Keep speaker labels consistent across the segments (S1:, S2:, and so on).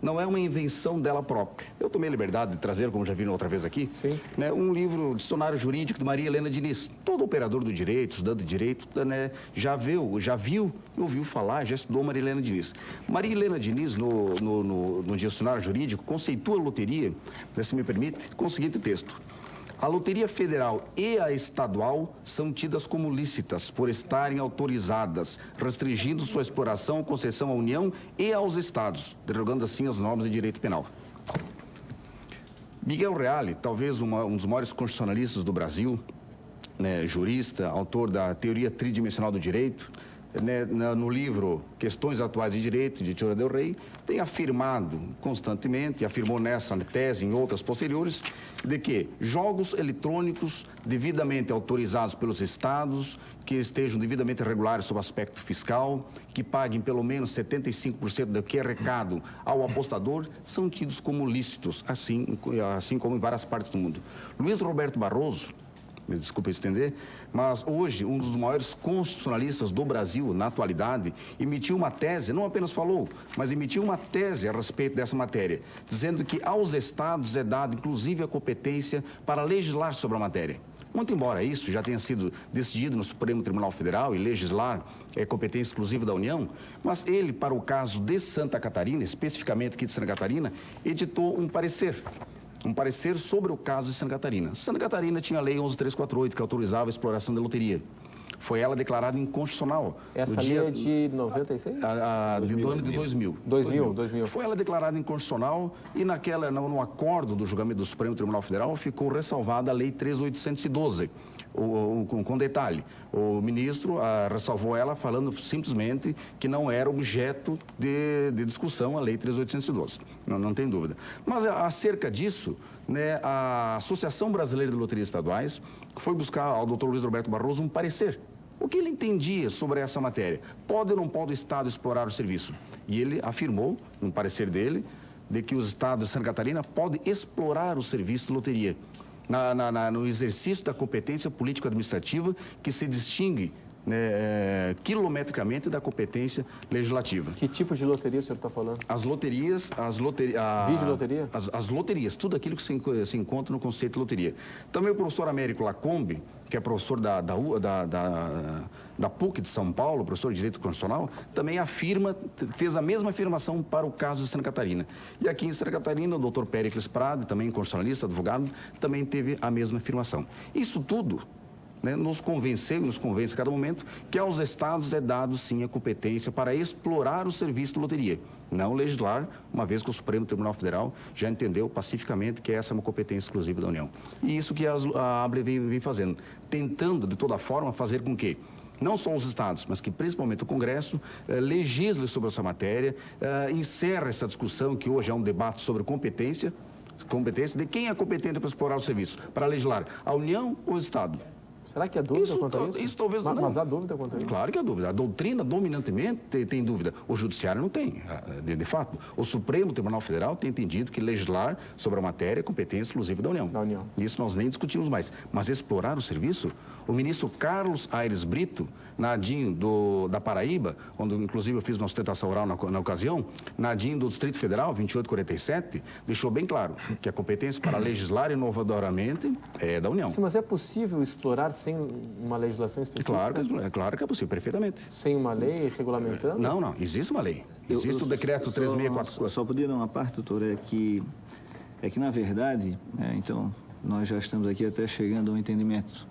S1: não é uma invenção dela própria. Eu tomei a liberdade de trazer, como já viram outra vez aqui, né, um livro, Dicionário Jurídico de Maria Helena Diniz. Todo operador do direito, estudante de direito, né, já viu, ouviu falar, já estudou Maria Helena Diniz. Maria Helena Diniz, no Dicionário Jurídico, conceitua a loteria, se me permite, com o seguinte texto. A Loteria Federal e a Estadual são tidas como lícitas por estarem autorizadas, restringindo sua exploração ou concessão à União e aos Estados, derogando assim as normas de direito penal. Miguel Reale, talvez um dos maiores constitucionalistas do Brasil, né, jurista, autor da Teoria Tridimensional do Direito, né, no livro Questões Atuais de Direito, de Teodoro del Rey, tem afirmado constantemente, e afirmou nessa tese e em outras posteriores, de que jogos eletrônicos devidamente autorizados pelos estados, que estejam devidamente regulares sob aspecto fiscal, que paguem pelo menos 75% do que é arrecado ao apostador, são tidos como lícitos, assim como em várias partes do mundo. Luiz Roberto Barroso, me desculpe estender, mas hoje um dos maiores constitucionalistas do Brasil, na atualidade, emitiu uma tese, não apenas falou, mas emitiu uma tese a respeito dessa matéria, dizendo que aos estados é dado, inclusive, a competência para legislar sobre a matéria. Muito embora isso já tenha sido decidido no Supremo Tribunal Federal e legislar é competência exclusiva da União, mas ele, para o caso de Santa Catarina, especificamente aqui de Santa Catarina, editou um parecer sobre o caso de Santa Catarina. Santa Catarina tinha a Lei 11.348, que autorizava a exploração da loteria. Foi ela declarada inconstitucional.
S2: Essa lei é de 96?
S1: Do ano de 2000.
S2: 2000.
S1: Foi ela declarada inconstitucional e no acordo do julgamento do Supremo Tribunal Federal ficou ressalvada a Lei 3.812. Com detalhe, o ministro ressalvou ela falando simplesmente que não era objeto de discussão a Lei 3.812, não tem dúvida. Mas acerca disso, né, a Associação Brasileira de Loterias Estaduais foi buscar ao Dr. Luiz Roberto Barroso um parecer. O que ele entendia sobre essa matéria? Pode ou não pode o Estado explorar o serviço? E ele afirmou, no parecer dele, de que os estados de Santa Catarina podem explorar o serviço de loteria. No exercício da competência político-administrativa que se distingue, né, quilometricamente da competência legislativa.
S2: Que tipo de loteria o senhor está falando?
S1: As loterias...
S2: Videoloteria?
S1: As loterias, tudo aquilo que se encontra no conceito de loteria. Também o professor Américo Lacombe, que é professor da PUC de São Paulo, professor de Direito Constitucional, também fez a mesma afirmação para o caso de Santa Catarina. E aqui em Santa Catarina, o doutor Péricles Prado, também constitucionalista, advogado, também teve a mesma afirmação. Isso tudo, né, nos convenceu e nos convence a cada momento que aos estados é dado sim a competência para explorar o serviço de loteria, não legislar, uma vez que o Supremo Tribunal Federal já entendeu pacificamente que essa é uma competência exclusiva da União. E isso que a ABLE vem fazendo, tentando de toda forma fazer com que não só os estados, mas que principalmente o Congresso legisle sobre essa matéria, encerre essa discussão que hoje é um debate sobre competência de quem é competente para explorar o serviço, para legislar, a União ou o Estado.
S2: Será que há dúvida quanto a isso?
S1: Isso talvez não.
S2: Mas há dúvida quanto a isso?
S1: Claro que há dúvida. A doutrina, dominantemente, tem dúvida. O Judiciário não tem, de fato. O Supremo Tribunal Federal tem entendido que legislar sobre a matéria é competência exclusiva da União. Isso nós nem discutimos mais. Mas explorar o serviço, o ministro Carlos Aires Brito, na ADIM da Paraíba, onde inclusive eu fiz uma sustentação oral na ocasião, na ADIM do Distrito Federal, 2847, deixou bem claro que a competência para legislar inovadoramente é da União.
S2: Sim, mas é possível explorar sem uma legislação específica?
S1: Claro que é possível, perfeitamente.
S2: Sem uma lei regulamentando?
S1: Não, existe uma lei. Existe o decreto 3.644.
S3: Só podia dar uma parte, doutor, é que na verdade, então, nós já estamos aqui até chegando a um entendimento,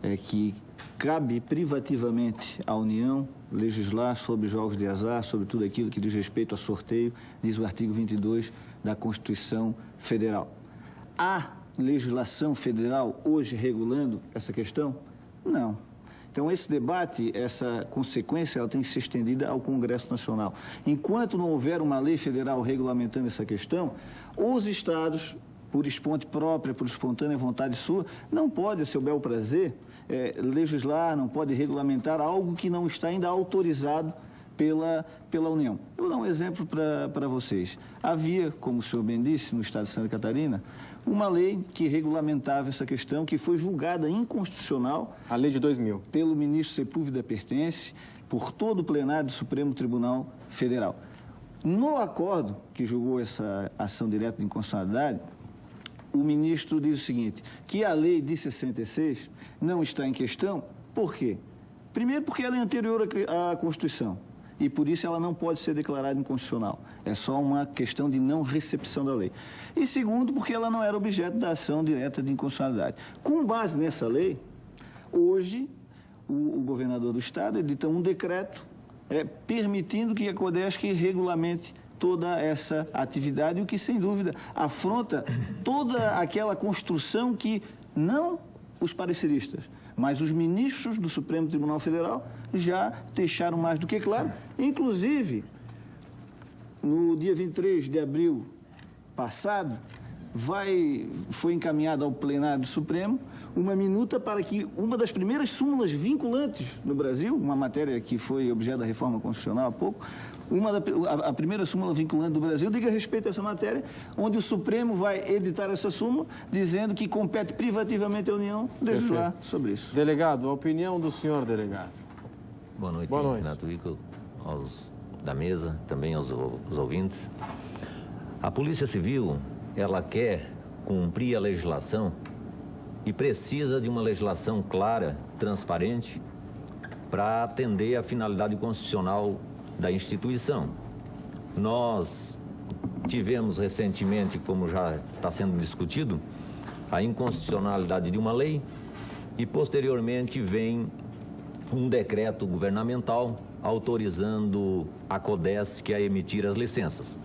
S3: é que cabe privativamente à União legislar sobre jogos de azar, sobre tudo aquilo que diz respeito a sorteio, diz o artigo 22 da Constituição Federal. Há legislação federal hoje regulando essa questão? Não. Então, esse debate, essa consequência, ela tem que ser estendida ao Congresso Nacional. Enquanto não houver uma lei federal regulamentando essa questão, os estados, por esponte própria, por espontânea vontade sua, não podem, a seu bel prazer, legislar, não pode regulamentar algo que não está ainda autorizado pela União. Eu vou dar um exemplo para vocês. Havia, como o senhor bem disse, no estado de Santa Catarina, uma lei que regulamentava essa questão, que foi julgada inconstitucional...
S2: A lei de 2000.
S3: ...pelo ministro Sepúlveda Pertence, por todo o plenário do Supremo Tribunal Federal. No acordo que julgou essa ação direta de inconstitucionalidade, o ministro diz o seguinte, que a lei de 66 não está em questão, por quê? Primeiro porque ela é anterior à Constituição e por isso ela não pode ser declarada inconstitucional. É só uma questão de não recepção da lei. E segundo, porque ela não era objeto da ação direta de inconstitucionalidade. Com base nessa lei, hoje o governador do estado edita um decreto permitindo que a Codesc regulamente toda essa atividade, o que, sem dúvida, afronta toda aquela construção que não os pareceristas, mas os ministros do Supremo Tribunal Federal já deixaram mais do que claro. Inclusive, no dia 23 de abril passado, foi encaminhada ao plenário do Supremo uma minuta para que uma das primeiras súmulas vinculantes no Brasil, uma matéria que foi objeto da reforma constitucional há pouco, a primeira súmula vinculante do Brasil diga respeito a essa matéria, onde o Supremo vai editar essa súmula, dizendo que compete privativamente à União legislar sobre isso.
S2: Delegado, a opinião do senhor delegado.
S4: Boa noite, Renato Ico, aos da mesa, também aos ouvintes. A Polícia Civil, ela quer cumprir a legislação e precisa de uma legislação clara, transparente, para atender a finalidade constitucional da instituição. Nós tivemos recentemente, como já está sendo discutido, a inconstitucionalidade de uma lei e, posteriormente, vem um decreto governamental autorizando a Codesc a emitir as licenças.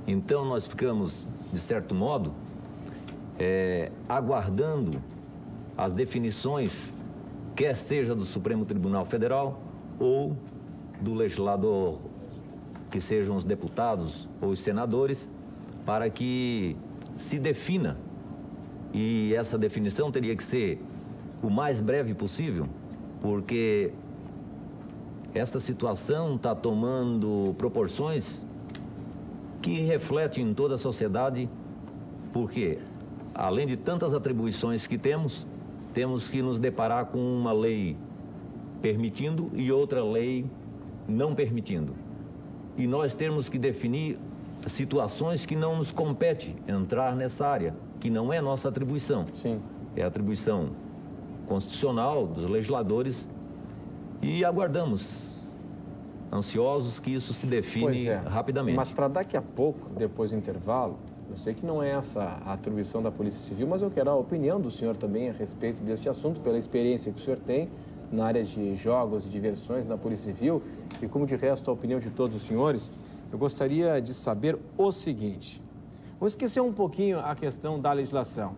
S4: Então, nós ficamos, de certo modo, aguardando as definições, quer seja do Supremo Tribunal Federal ou do legislador, que sejam os deputados ou os senadores, para que se defina. E essa definição teria que ser o mais breve possível, porque esta situação está tomando proporções que refletem em toda a sociedade, porque, além de tantas atribuições que temos que nos deparar com uma lei permitindo e outra lei não permitindo. E nós temos que definir situações que não nos compete entrar nessa área, que não é nossa atribuição.
S2: Sim.
S4: É atribuição constitucional dos legisladores e aguardamos, ansiosos, que isso se define rapidamente.
S2: Mas para daqui a pouco, depois do intervalo, eu sei que não é essa a atribuição da Polícia Civil, mas eu quero a opinião do senhor também a respeito deste assunto, pela experiência que o senhor tem na área de jogos e diversões na Polícia Civil, e como de resto a opinião de todos os senhores, eu gostaria de saber o seguinte. Vamos esquecer um pouquinho a questão da legislação,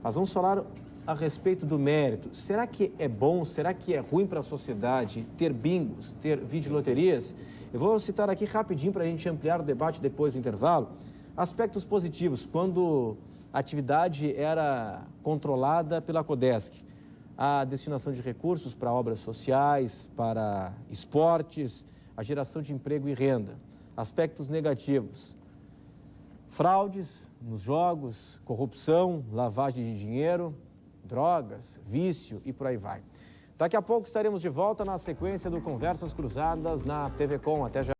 S2: mas vamos falar a respeito do mérito. Será que é bom, será que é ruim para a sociedade ter bingos, ter videoloterias? Eu vou citar aqui rapidinho para a gente ampliar o debate depois do intervalo. Aspectos positivos, quando a atividade era controlada pela Codesc, a destinação de recursos para obras sociais, para esportes, a geração de emprego e renda. Aspectos negativos, fraudes nos jogos, corrupção, lavagem de dinheiro, drogas, vício e por aí vai. Daqui a pouco estaremos de volta na sequência do Conversas Cruzadas na TV Com. Até já.